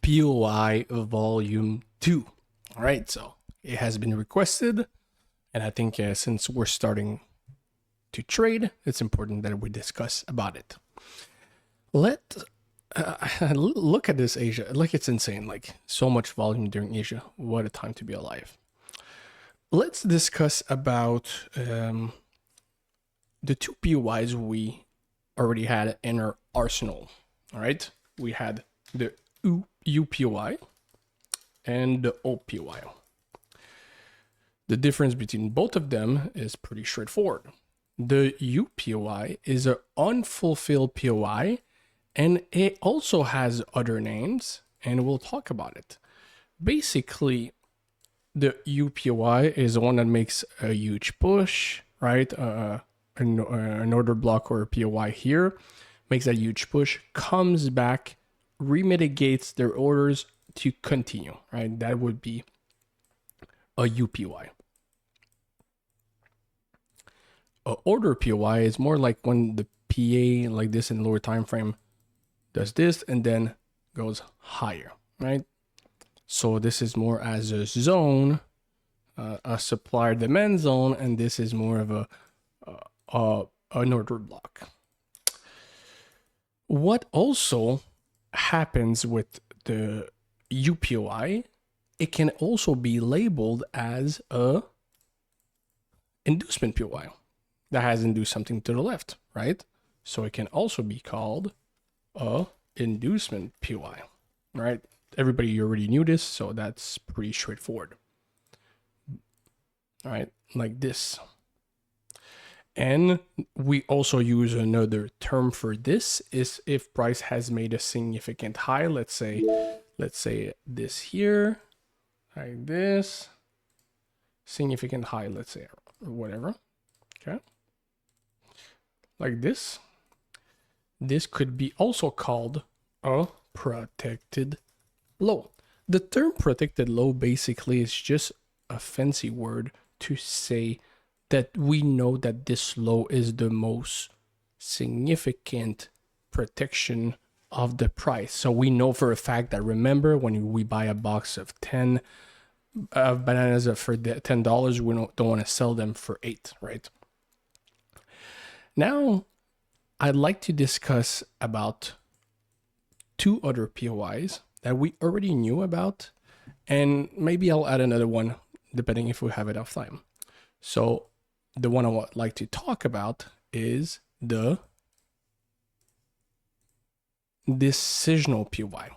POI Volume 2. All right, so it has been requested, and I think since we're starting to trade, it's important that we discuss about it. Let look at this Asia. Like, it's insane. Like, so much volume during Asia. What a time to be alive. Let's discuss about the two POIs we already had in our arsenal. All right, we had the UPOI and the OPOI. The difference between both of them is pretty straightforward. The UPOI is an unfulfilled POI, and it also has other names, and we'll talk about it. Basically, the UPOI is the one that makes a huge push, right? An order block or a POI here makes a huge push, comes back, remitigates their orders to continue, right? That would be a UPOI. A order POI is more like when the PA like this in lower time frame does this and then goes higher, right? So this is more as a zone, a supplier demand zone, and this is more of an order block. What also happens with the UPOI, it can also be labeled as a inducement POI that has induced something to the left, right? So it can also be called a inducement POI, right? Everybody already knew this, so that's pretty straightforward. All right, like this. And we also use another term for this is if price has made a significant high. Let's say this here, like this, significant high, let's say, or whatever. Okay, like this. This could be also called a protected low. The term protected low basically is just a fancy word to say that we know that this low is the most significant protection of the price. So we know for a fact that, remember, when we buy a box of 10 bananas for $10, we don't want to sell them for 8, right? Now, I'd like to discuss about two other POIs that we already knew about, and maybe I'll add another one depending if we have enough time. So the one I would like to talk about is the decisional POI.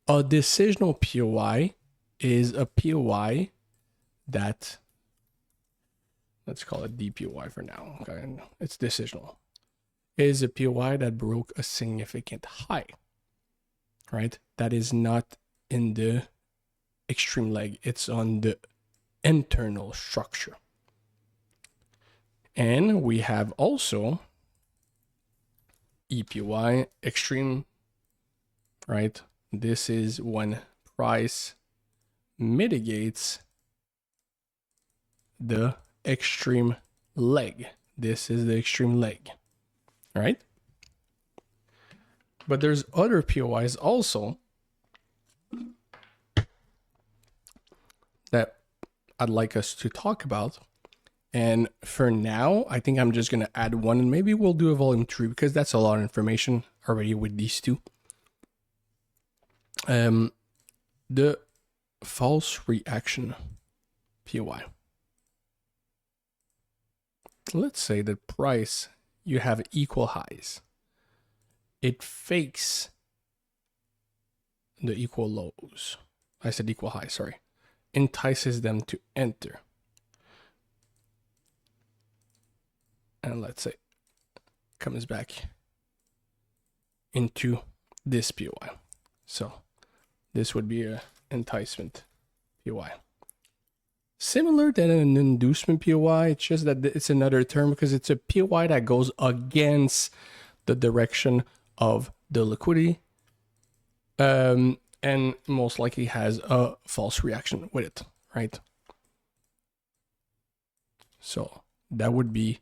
A decisional POI is a POI that, let's call it DPOI for now, okay? It's decisional. It is a POI that broke a significant high, right? That is not in the extreme leg, it's on the internal structure. And we have also EPOI, extreme, right? This is when price mitigates the extreme leg. This is the extreme leg, right? But there's other POIs also that I'd like us to talk about. And for now, I think I'm just going to add one, and maybe we'll do a volume 3 because that's a lot of information already with these two. The false reaction POI. Let's say the price, you have equal highs. It fakes the equal lows. I said equal highs, sorry. Entices them to enter. And let's say comes back into this POI. So this would be an enticement POI. Similar to an inducement POI, it's just that it's another term because it's a POI that goes against the direction of the liquidity, and most likely has a false reaction with it, right? So that would be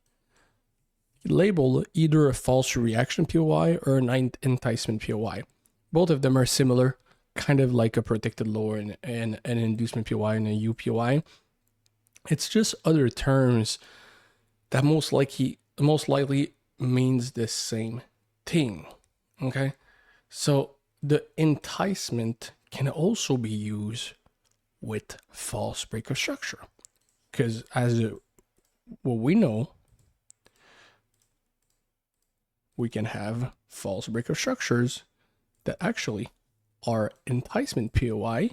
labeled either a false reaction POI or an enticement POI. Both of them are similar kind of like a protected lower and an inducement POI and a UPOI. It's just other terms that most likely means the same thing. Okay, so the enticement can also be used with false break of structure, because what we know, we can have false break of structures that actually are enticement POI,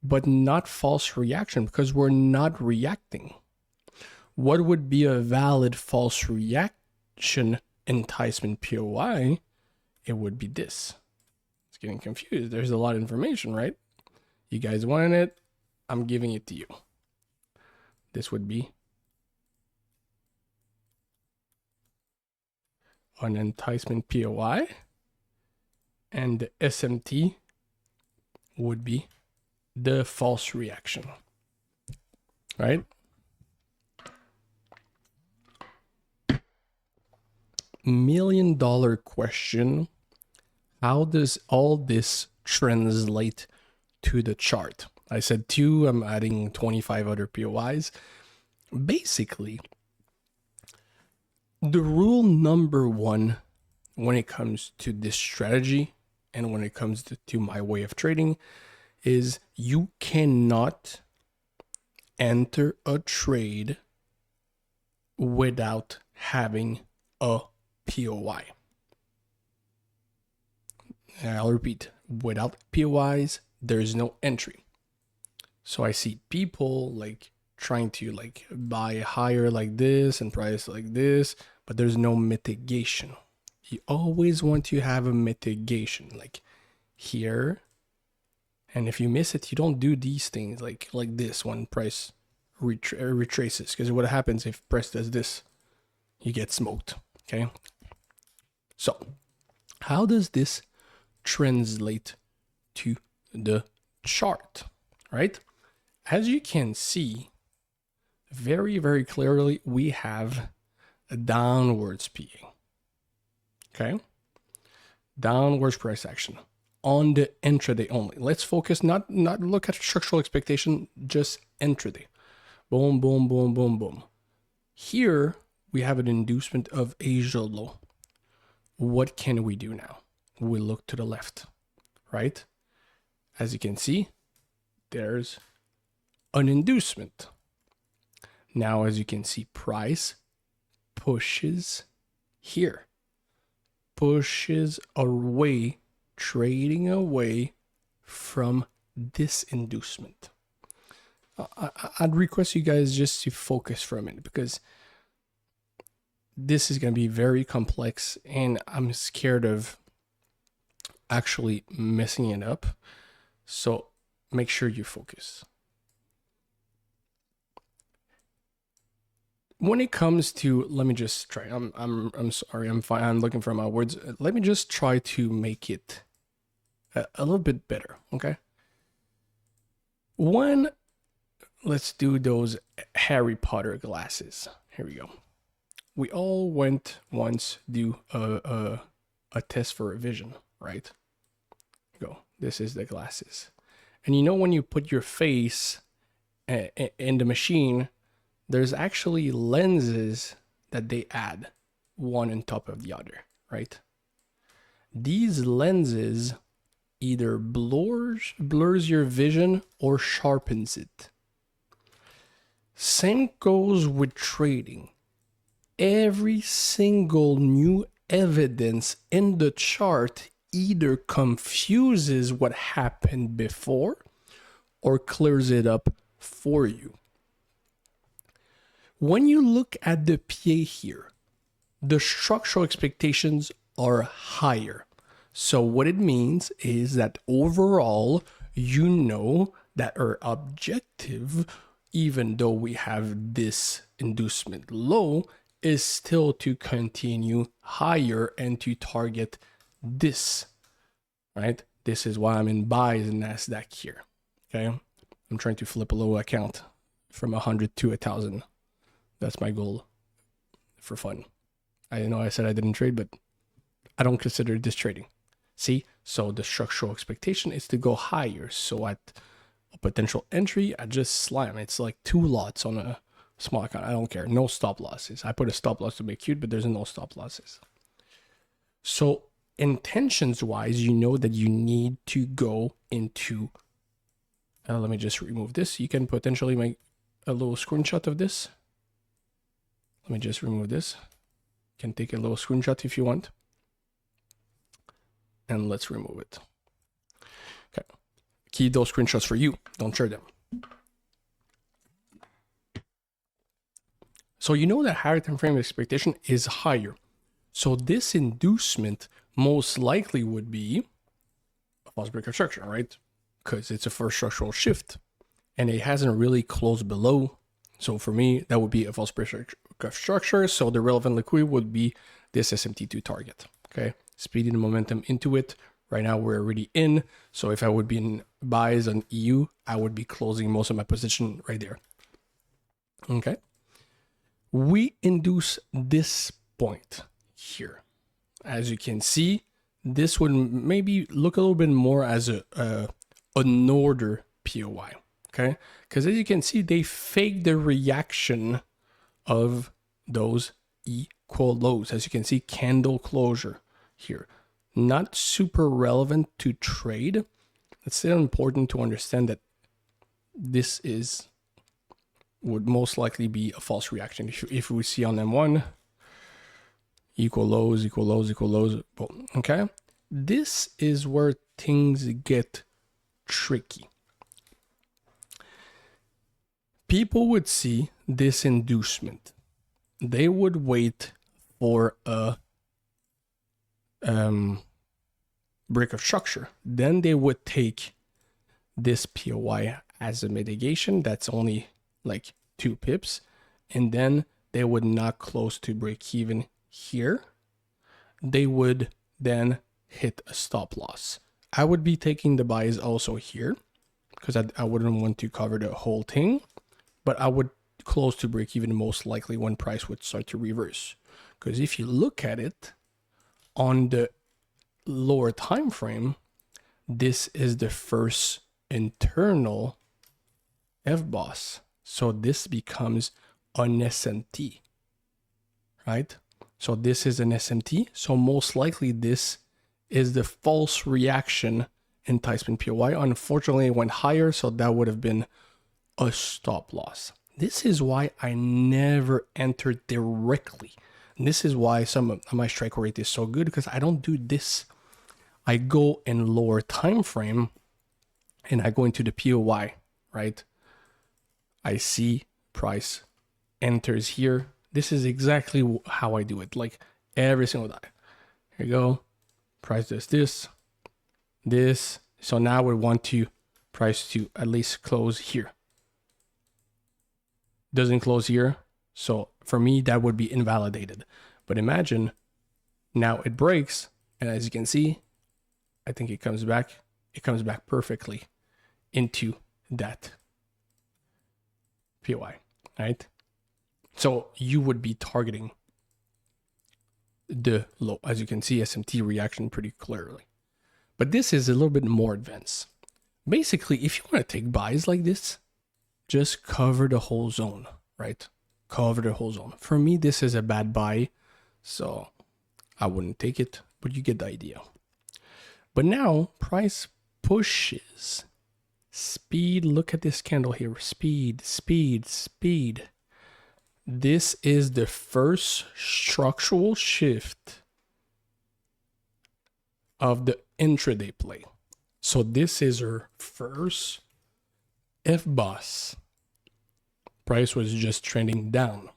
but not false reaction, because we're not reacting. What would be a valid false reaction enticement POI? It would be this. It's getting confused. There's a lot of information, right? You guys wanted it. I'm giving it to you. This would be an enticement POI, and the SMT would be the false reaction, right? $1,000,000 question. How does all this translate to the chart? I said 2, I'm adding 25 other POIs. Basically, the rule number 1 when it comes to this strategy and when it comes to my way of trading is you cannot enter a trade without having a POI. And I'll repeat, without POIs, there's no entry. So I see people like trying to like buy higher like this and price like this, but there's no mitigation. You always want to have a mitigation like here. And if you miss it, you don't do these things like this when price retraces, because what happens if price does this? You get smoked, okay? So how does this translate to the chart, right? As you can see very, very clearly, we have a downwards PA, okay? Downwards price action on the intraday only. Let's focus, not look at structural expectation, just intraday. Boom, boom, boom, boom, boom. Here we have an inducement of Asia low. What can we do now? We look to the left, right? As you can see, there's an inducement. Now, as you can see, price pushes here, pushes away, trading away from this inducement. I'd request you guys just to focus for a minute, because this is going to be very complex and I'm scared of actually messing it up. So make sure you focus. When it comes to, let me just try. I'm sorry. I'm fine. I'm looking for my words. Let me just try to make it a little bit better. Okay. Let's do those Harry Potter glasses. Here we go. We all went once do a test for vision, right? Go. This is the glasses. And you know, when you put your face in the machine, there's actually lenses that they add one on top of the other, right? These lenses either blurs your vision or sharpens it. Same goes with trading. Every single new evidence in the chart either confuses what happened before or clears it up for you. When you look at the PA here, the structural expectations are higher. So what it means is that overall, you know that our objective, even though we have this inducement low, is still to continue higher and to target this, right? This is why I'm in buys in NASDAQ here, okay? I'm trying to flip a low account from 100 to 1,000. That's my goal for fun. I know I said I didn't trade, but I don't consider this trading. See, So the structural expectation is to go higher. So at a potential entry, I just slam. It's like 2 lots on a small account. I don't care. No stop losses. I put a stop loss to be cute, but there's no stop losses. So intentions wise, you know that you need to go into, let me just remove this. You can potentially make a little screenshot of this. Let me just remove this. You can take a little screenshot if you want. And let's remove it. Okay. Keep those screenshots for you. Don't share them. So you know that higher time frame expectation is higher. So this inducement most likely would be a false break of structure, right? Because it's a first structural shift and it hasn't really closed below. So for me, that would be a false break of structure. So the relevant liquidity would be this SMT2 target, okay? Speeding the momentum into it. Right now we're already in. So if I would be in buys on EU, I would be closing most of my position right there, okay? We induce this point here. As you can see, this would maybe look a little bit more as an order POI, okay? Because as you can see, they fake the reaction of those equal lows. As you can see, candle closure here. Not super relevant to trade. It's still important to understand that this would most likely be a false reaction. If we see on M1, equal lows, equal lows, equal lows, okay? This is where things get tricky. People would see this inducement. They would wait for a break of structure. Then they would take this POI as a mitigation. That's only like 2 pips. And then they would not close to break even here. They would then hit a stop loss. I would be taking the buys also here because I wouldn't want to cover the whole thing, but I would close to break even most likely when price would start to reverse. Because if you look at it on the lower time frame, this is the first internal FBOSS. So this becomes an SMT, right? So this is an SMT. So most likely this is the false reaction enticement POI. Unfortunately, it went higher, so that would have been a stop loss. This is why I never enter directly. And this is why some of my strike rate is so good, because I don't do this. I go in lower time frame and I go into the POI, right? I see price enters here. This is exactly how I do it, like every single time. Here you go. Price does this. So now we want to price to at least close here. Doesn't close here. So for me, that would be invalidated. But imagine now it breaks. And as you can see, I think it comes back. It comes back perfectly into that POI, right? So you would be targeting the low. As you can see, SMT reaction pretty clearly. But this is a little bit more advanced. Basically, if you want to take buys like this, just cover the whole zone, right? Cover the whole zone. For me, this is a bad buy, so I wouldn't take it, but you get the idea. But now price pushes. Speed, look at this candle here. Speed, speed, speed. This is the first structural shift of the intraday play. So this is our first FBOSS. Price was just trending down.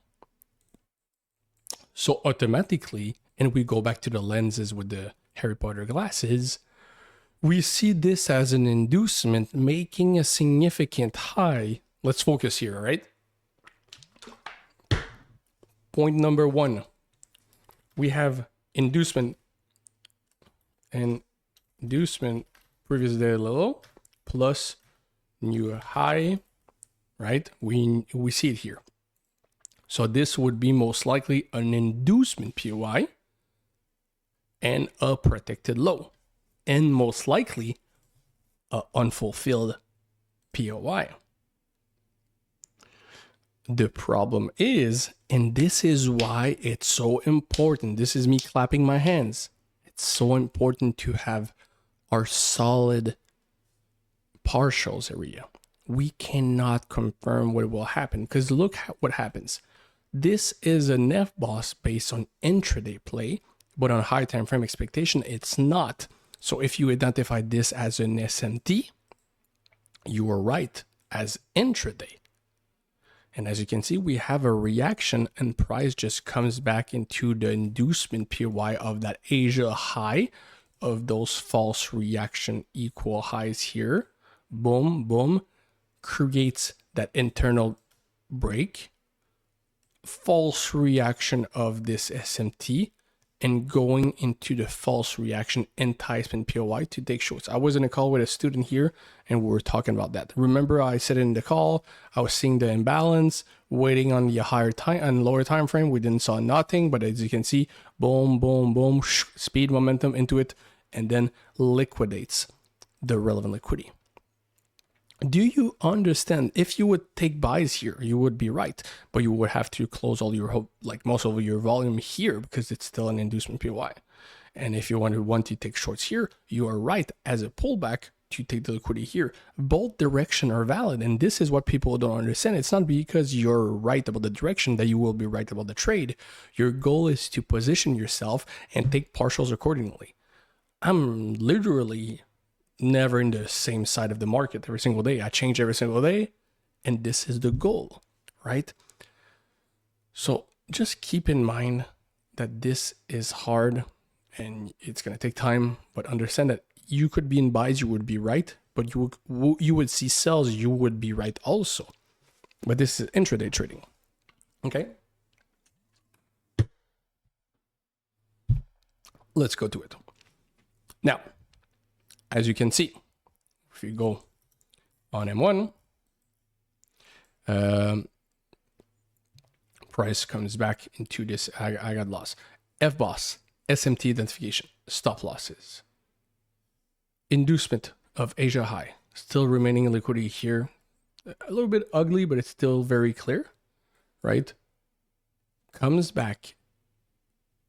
So automatically, and we go back to the lenses with the Harry Potter glasses, we see this as an inducement making a significant high. Let's focus here, right? Point number 1, we have inducement and inducement previous day low plus new high, right? We see it here. So this would be most likely an inducement POI and a protected low. and most likely a unfulfilled POI. The problem is, and this is why it's so important, this is me clapping my hands. It's so important to have our solid partials area. We cannot confirm what will happen because look what happens. This is an FBOSS based on intraday play, but on high time frame expectation, it's not. So if you identify this as an SMT, you are right as intraday. And as you can see, we have a reaction and price just comes back into the inducement POI of that Asia high of those false reaction equal highs here. Boom, boom, creates that internal break, false reaction of this SMT, and going into the false reaction enticement POI to take shorts. I was in a call with a student here and we were talking about that. Remember I said in the call, I was seeing the imbalance, waiting on the higher time and lower time frame. We didn't saw nothing, but as you can see, boom, boom, boom, speed momentum into it, and then liquidates the relevant liquidity. Do you understand? If you would take buys here, you would be right, but you would have to close all your, like most of your volume here because it's still an inducement POI. And if you want to take shorts here, you are right as a pullback to take the liquidity here. Both directions are valid, and this is what people don't understand. It's not because you're right about the direction that you will be right about the trade. Your goal is to position yourself and take partials accordingly. I'm literally never in the same side of the market every single day. I change every single day, and this is the goal, right? So just keep in mind that this is hard and it's going to take time, but understand that you could be in buys, you would be right, but you would see sells, you would be right also. But this is intraday trading. Okay. Let's go to it. Now, as you can see, if you go on M1, price comes back into this, I got lost. FBOSS, SMT identification, stop losses. Inducement of Asia high, still remaining in liquidity here. A little bit ugly, but it's still very clear, right? Comes back,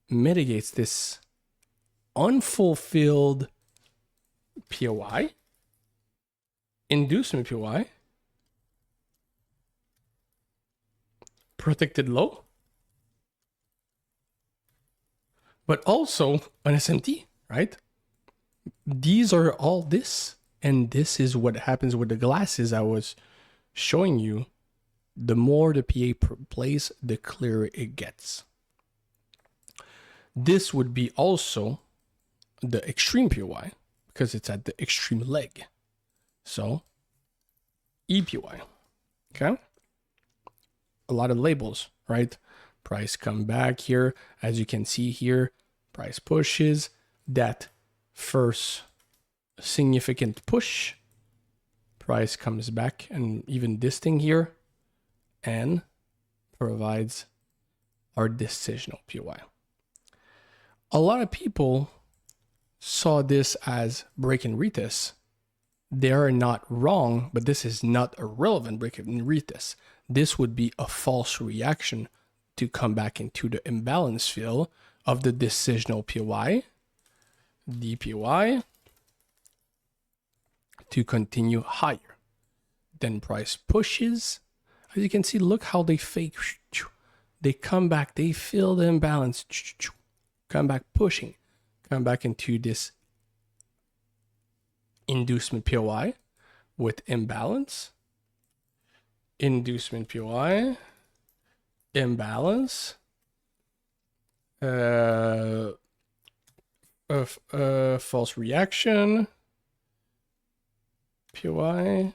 mitigates this unfulfilled POI, inducement POI, protected low, but also an SMT, right? These are all this, and this is what happens with the glasses I was showing you. The more the PA plays, the clearer it gets. This would be also the extreme POI, because it's at the extreme leg. So, EPY, okay? A lot of labels, right? Price come back here. As you can see here, price pushes that first significant push. Price comes back and even this thing here and provides our decisional POI. A lot of people saw this as break and retest. They are not wrong, but this is not a relevant break and retest. This would be a false reaction to come back into the imbalance field of the decisional POI, DPOI, to continue higher. Then price pushes. As you can see, look how they fake. They come back, they fill the imbalance, come back pushing. Come back into this inducement POI with imbalance, inducement POI, imbalance, false reaction, POI,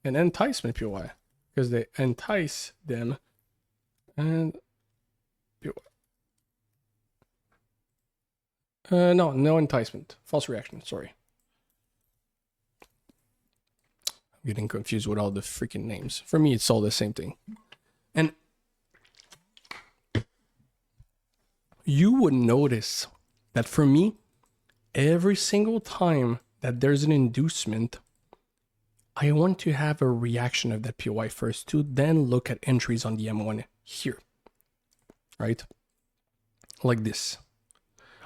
and enticement POI, because they entice them, and POI. No enticement. False reaction, sorry. I'm getting confused with all the freaking names. For me, it's all the same thing. And you would notice that for me, every single time that there's an inducement, I want to have a reaction of that POI first to then look at entries on the M1 here, right? Like this.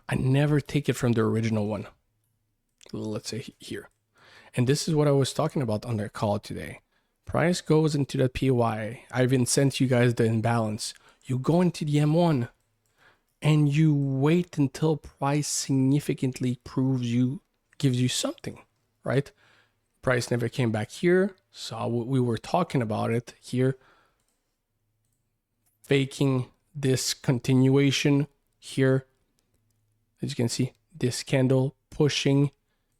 I never take it from the original one. Let's say here. And this is what I was talking about on the call today. Price goes into that POI. I even sent you guys the imbalance. You go into the M1 and you wait until price significantly gives you something, right? Price never came back here. So we were talking about it here. Faking this continuation here. As you can see, this candle pushing,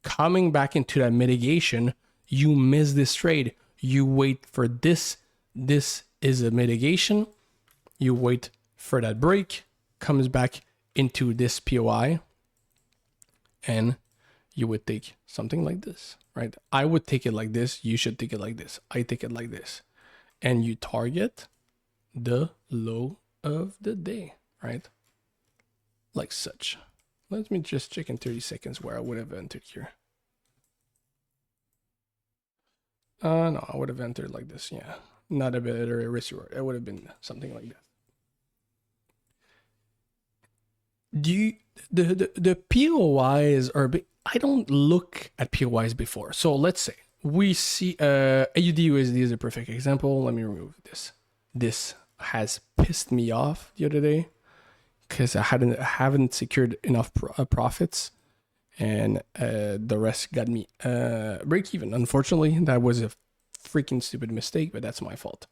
coming back into that mitigation. You miss this trade. You wait for this. This is a mitigation. You wait for that break, comes back into this POI, and you would take something like this, right? I would take it like this. You should take it like this. I take it like this. And you target the low of the day, right? Like such. Let me just check in 30 seconds where I would have entered here. No, I would have entered like this, yeah. Not a better risk reward. It would have been something like that. The POIs are big. I don't look at POIs before. So let's say we see AUD/USD is a perfect example. Let me remove this. This has pissed me off the other day because I haven't secured enough profits, and the rest got me break even. Unfortunately, that was a freaking stupid mistake, but that's my fault.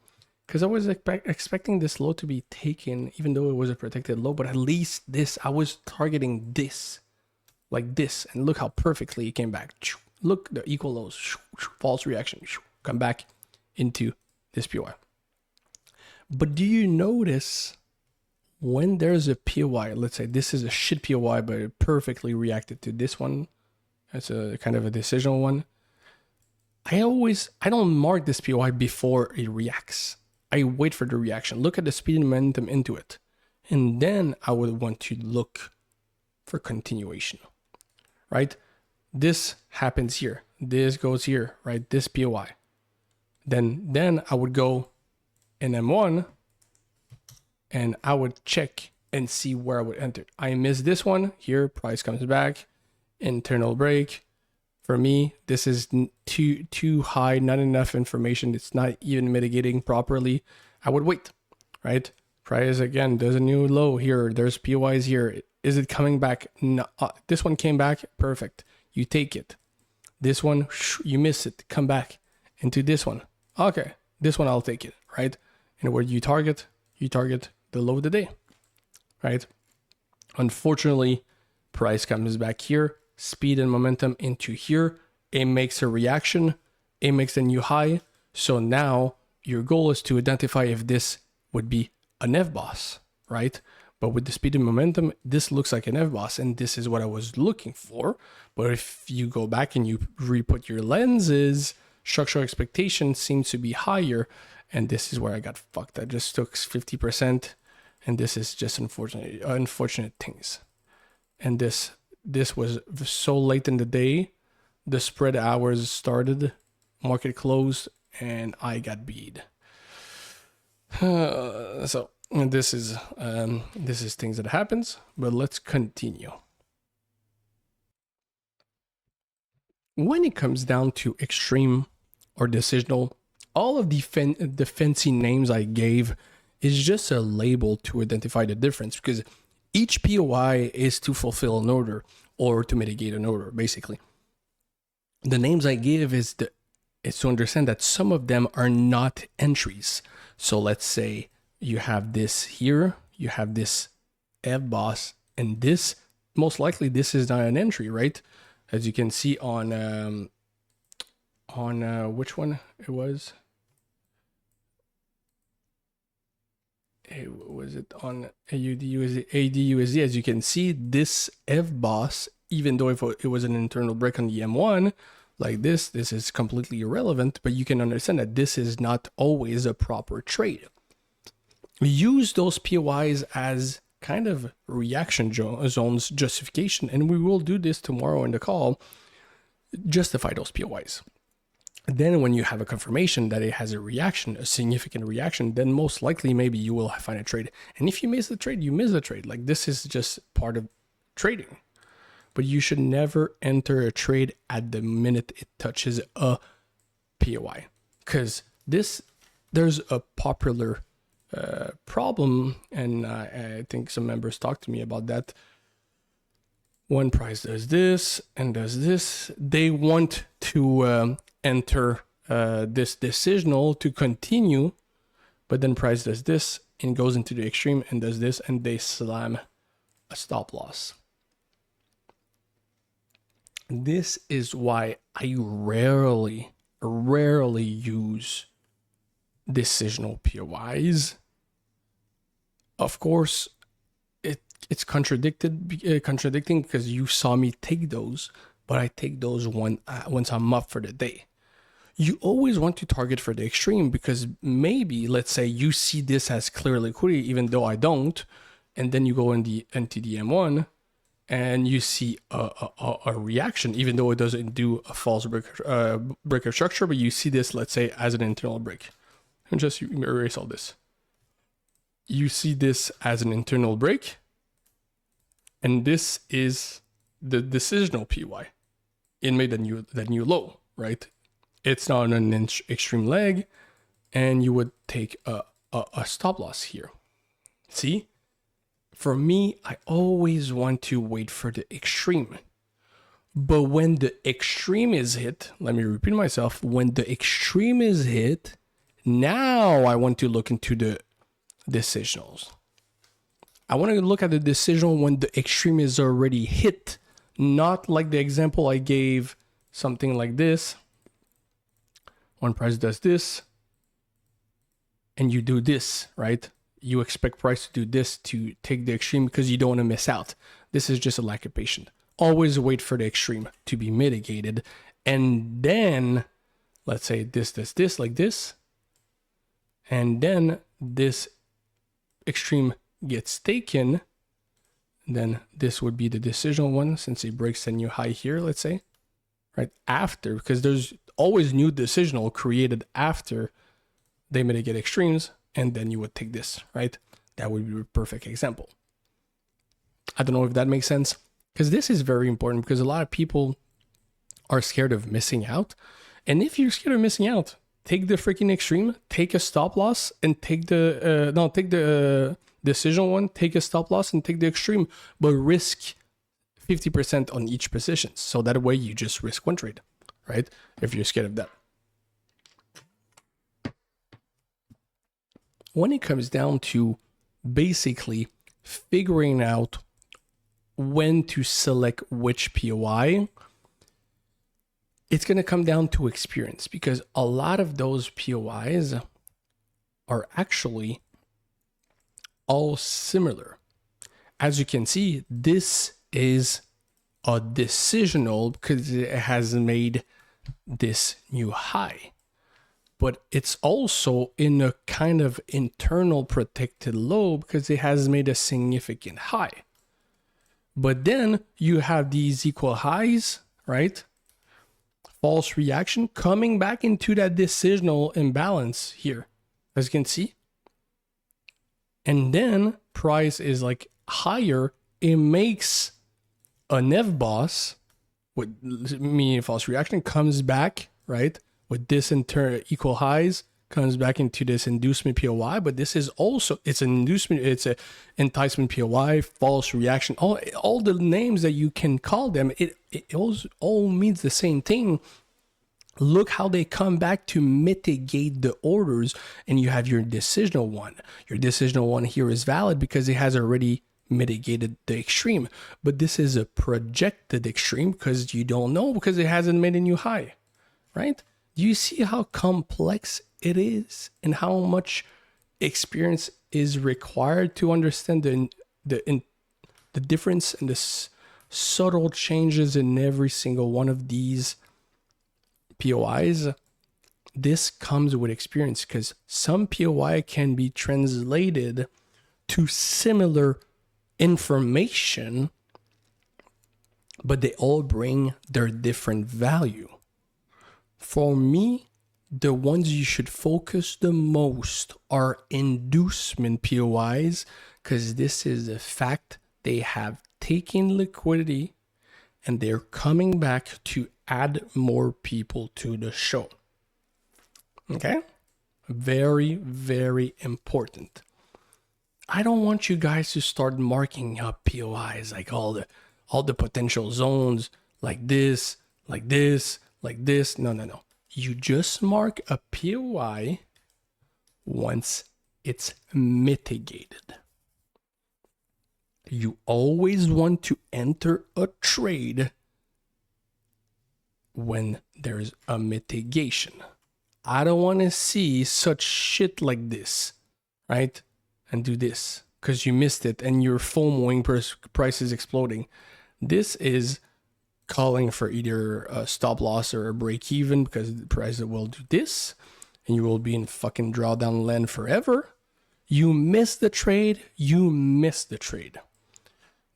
Because I was expecting this low to be taken, even though it was a protected low, but at least this, I was targeting this, like this, and look how perfectly it came back. Look, the equal lows, false reaction, come back into this POI. But do you notice when there's a POI, let's say this is a shit POI, but it perfectly reacted to this one, that's a kind of a decisional one. I don't mark this POI before it reacts. I wait for the reaction, look at the speed and momentum into it. And then I would want to look for continuation, right? This happens here. This goes here, right? This POI. Then I would go in M1 and I would check and see where I would enter. I missed this one here. Price comes back, internal break. For me, this is too high, not enough information. It's not even mitigating properly. I would wait, right? Price again, there's a new low here. There's POIs here. Is it coming back? No, this one came back. Perfect. You take it. This one, you miss it. Come back into this one. Okay, this one I'll take it, right? And where you target the low of the day, right? Unfortunately, price comes back here. Speed and momentum into here. It makes a reaction. It makes a new high. So now your goal is to identify if this would be an FBOSS, right? But with the speed and momentum, this looks like an FBOSS, and this is what I was looking for. But if you go back and you re-put your lenses, structural expectation seems to be higher, and this is where I got fucked. I just took 50%, and this is just unfortunate things. And this was so late in the day, the spread hours started, market closed, and I got beat. So this is things that happens, but let's continue. When it comes down to extreme or decisional, all of the fancy names I gave is just a label to identify the difference, because each POI is to fulfill an order or to mitigate an order, basically. The names I give is to understand that some of them are not entries. So let's say you have this here, you have this FBOSS, and this, most likely this is not an entry, right? As you can see on which one it was? Was it on AUD/USD? As you can see, this FBOSS, even though if it was an internal break on the M1, like this is completely irrelevant, but you can understand that this is not always a proper trade. Use those POIs as kind of reaction zones justification, and we will do this tomorrow in the call, justify those POIs. Then when you have a confirmation that it has a reaction, a significant reaction, then most likely maybe you will find a trade. And if you miss the trade, you miss the trade. Like, this is just part of trading. But you should never enter a trade at the minute it touches a POI. Because there's a popular problem, and I think some members talked to me about that. When price does this and does this, they want to enter this decisional to continue, but then price does this and goes into the extreme and does this, and they slam a stop loss. This is why I rarely use decisional POIs. Of course, it's contradicting because you saw me take those, but I take those once I'm up for the day. You always want to target for the extreme, because maybe, let's say you see this as clear liquidity, even though I don't, and then you go into the M1 and you see a reaction, even though it doesn't do a false break of structure, but you see this, let's say, as an internal break. And just erase all this. You see this as an internal break, and this is the decisional PY. It made the new low, right? It's not an extreme leg, and you would take a stop loss here. See? For me, I always want to wait for the extreme. But when the extreme is hit, let me repeat myself, when the extreme is hit, now I want to look into the decisionals. I want to look at the decisional when the extreme is already hit, not like the example I gave, something like this. When price does this, and you do this, right? You expect price to do this to take the extreme because you don't want to miss out. This is just a lack of patience. Always wait for the extreme to be mitigated. And then, let's say this, like this. And then this extreme gets taken. Then this would be the decisional one, since it breaks a new high here, let's say. Right after, because there's always new decisional created after they mitigate extremes, and then you would take this, right? That would be a perfect example. I don't know if that makes sense, because this is very important, because a lot of people are scared of missing out. And if you're scared of missing out, take the freaking extreme, take a stop loss, and take the decision one, take a stop loss and take the extreme, but risk 50% on each position. So that way you just risk one trade, right? If you're scared of that. When it comes down to basically figuring out when to select which POI, it's going to come down to experience, because a lot of those POIs are actually all similar. As you can see, this is a decisional because it has made this new high, but it's also in a kind of internal protected low because it has made a significant high. But then you have these equal highs, right? False reaction coming back into that decisional imbalance here, as you can see. And then price is like higher. It makes a NEV-BOSS, with meaning false reaction, comes back, right? With this equal highs, comes back into this inducement POI, but this is also, it's an inducement, it's a enticement POI, false reaction, all the names that you can call them, it all means the same thing. Look how they come back to mitigate the orders, and you have your decisional one. Your decisional one here is valid because it has already mitigated the extreme, but this is a projected extreme because you don't know, because it hasn't made a new high, right? Do you see how complex it is and how much experience is required to understand the difference and the subtle changes in every single one of these POIs? This comes with experience, because some POI can be translated to similar information, but they all bring their different value. For me, the ones you should focus the most are inducement POIs, because this is a fact. They have taken liquidity and they're coming back to add more people to the show. Okay? Very, very important. I don't want you guys to start marking up POIs like all the potential zones like this, like this, like this. No. You just mark a POI once it's mitigated. You always want to enter a trade when there's a mitigation. I don't want to see such shit like this, right? And do this because you missed it and your FOMOing price is exploding. This is calling for either a stop loss or a break even, because the price will do this and you will be in fucking drawdown land forever. You miss the trade, you miss the trade.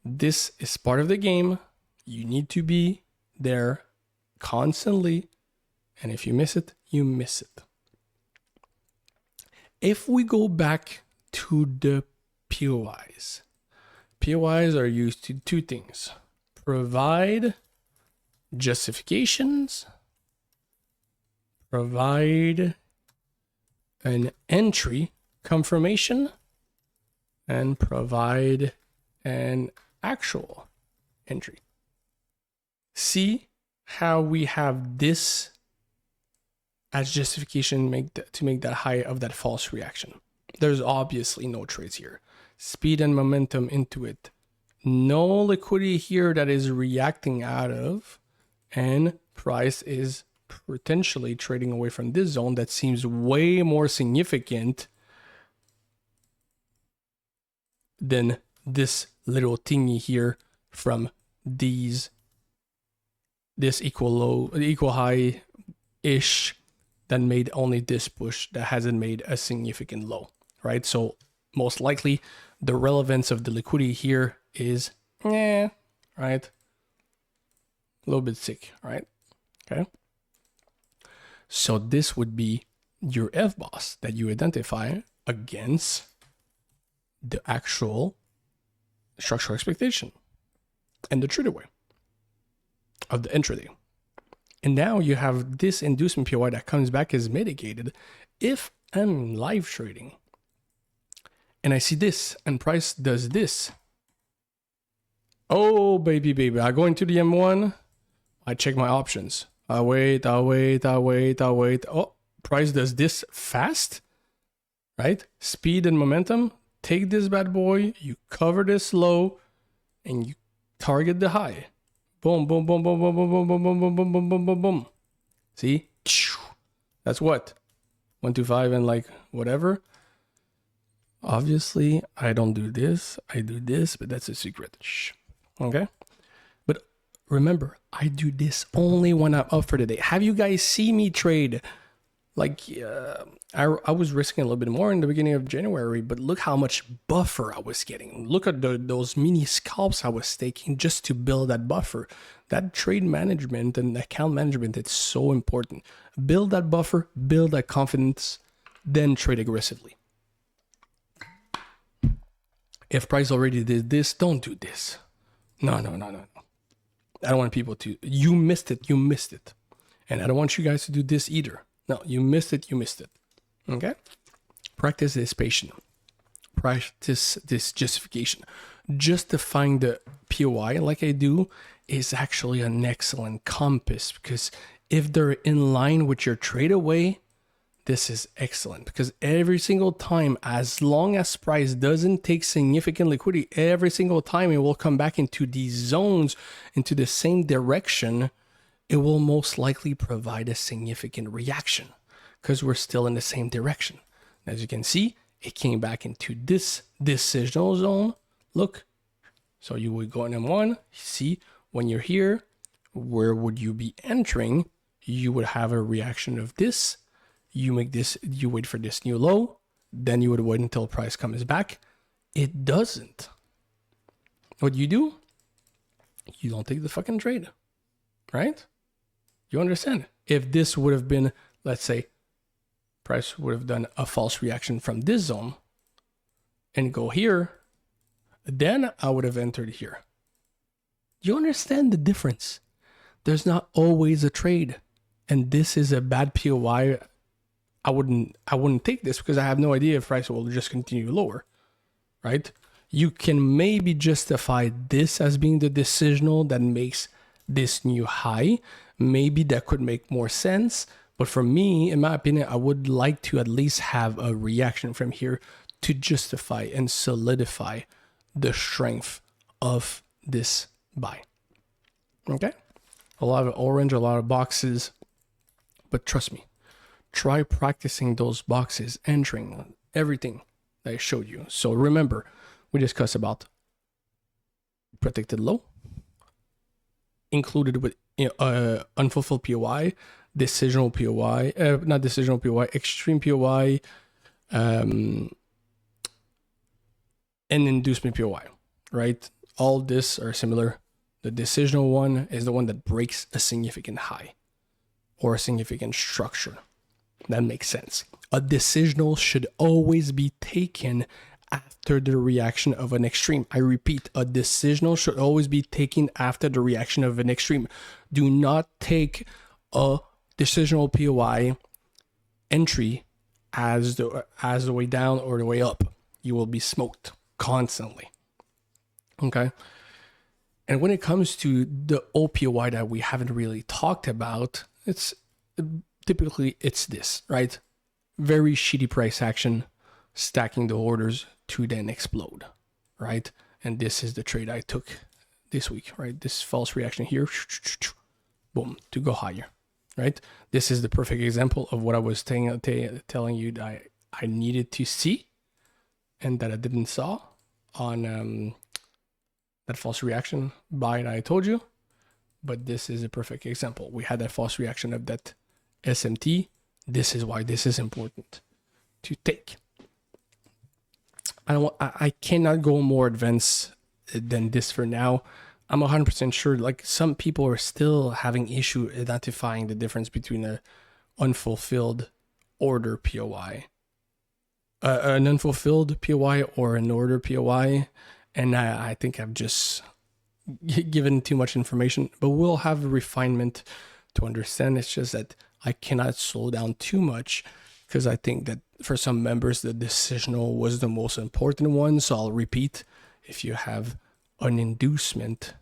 This is part of the game. You need to be there constantly. And if you miss it, you miss it. If we go back to the POIs, POIs are used to two things: provide justifications, provide an entry confirmation, and provide an actual entry. See how we have this as justification to make that high of that false reaction. There's obviously no trades here. Speed and momentum into it. No liquidity here that is reacting out of, and price is potentially trading away from this zone that seems way more significant than this little thingy here from this equal low, equal high ish that made only this push that hasn't made a significant low, right? So most likely the relevance of the liquidity here is right? A little bit sick, right? Okay. So this would be your FBOSS that you identify against the actual structural expectation and the trade away of the intraday. And now you have this inducement POI that comes back as mitigated. If I'm live trading and I see this and price does this, oh baby, I go into the M1, I check my options. I wait. Oh, price does this fast, right? Speed and momentum. Take this bad boy, you cover this low, and you target the high. Boom, boom, boom, boom, boom, boom, boom, boom, boom, boom, boom, boom, boom, boom, boom. See? That's what? 125 and like whatever. Obviously, I don't do this. I do this, but that's a secret. Shh. Okay? But remember, I do this only when I'm up for the day. Have you guys seen me trade? Like, I was risking a little bit more in the beginning of January, but look how much buffer I was getting. Look at those mini scalps I was taking just to build that buffer. That trade management and account management, it's so important. Build that buffer, build that confidence, then trade aggressively. If price already did this, don't do this. No. I don't want people to, you missed it. And I don't want you guys to do this either. No, you missed it. Okay? Practice this patience. Practice this justification. Justifying the POI like I do is actually an excellent compass, because if they're in line with your trade away, this is excellent, because every single time, as long as price doesn't take significant liquidity, every single time it will come back into these zones, into the same direction, it will most likely provide a significant reaction because we're still in the same direction. As you can see, it came back into this decisional zone. Look, so you would go in M1, see when you're here, where would you be entering? You would have a reaction of this. You make this, you wait for this new low, then you would wait until price comes back. It doesn't. What you do? You don't take the fucking trade, right? You understand? If this would have been, let's say, price would have done a false reaction from this zone and go here, then I would have entered here. You understand the difference? There's not always a trade, and this is a bad POI. I wouldn't take this because I have no idea if price will just continue lower, right? You can maybe justify this as being the decisional that makes this new high. Maybe that could make more sense. But for me, in my opinion, I would like to at least have a reaction from here to justify and solidify the strength of this buy. Okay? A lot of orange, a lot of boxes. But trust me, try practicing those boxes, entering everything that I showed you. So remember, we discussed about protected low, included with unfulfilled POI, decisional POI, not decisional POI, extreme POI, and inducement POI, right? All this are similar. The decisional one is the one that breaks a significant high or a significant structure. That makes sense. A decisional should always be taken after the reaction of an extreme. I repeat, a decisional should always be taken after the reaction of an extreme. Do not take a decisional POI entry as the way down or the way up. You will be smoked constantly. Okay? And when it comes to the OPOI that we haven't really talked about, it's typically this, right? Very shitty price action, stacking the orders to then explode, right? And this is the trade I took this week, right? This false reaction here, boom, to go higher, right? This is the perfect example of what I was telling you that I needed to see and that I didn't saw on that false reaction buy that I told you. But this is a perfect example. We had that false reaction of that SMT. This is why this is important to take. I cannot go more advanced than this for now. I'm 100% sure, like, some people are still having issue identifying the difference between a unfulfilled order POI, an unfulfilled POI or an order POI. And I think I've just given too much information, but we'll have a refinement to understand. It's just that I cannot slow down too much because I think that for some members, the decisional was the most important one. So I'll repeat, if you have an inducement,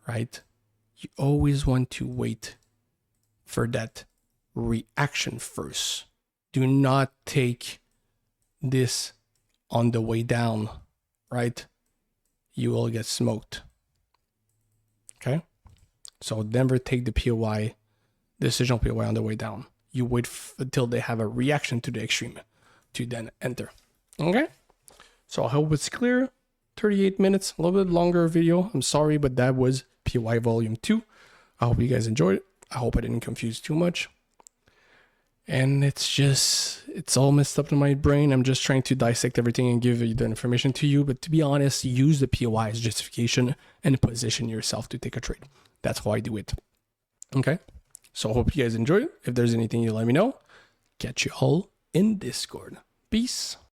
right, you always want to wait for that reaction first. Do not take this on the way down, right? You will get smoked. Okay? So never take the POI, decisional POI on the way down. You wait until they have a reaction to the extreme to then enter. Okay? So I hope it's clear. 38 minutes, a little bit longer video. I'm sorry, but that was POI volume 2. I hope you guys enjoyed it. I hope I didn't confuse too much. And it's all messed up in my brain. I'm just trying to dissect everything and give the information to you. But to be honest, use the POI as justification and position yourself to take a trade. That's how I do it. Okay? So I hope you guys enjoyed it. If there's anything you let me know, catch you all in Discord. Peace.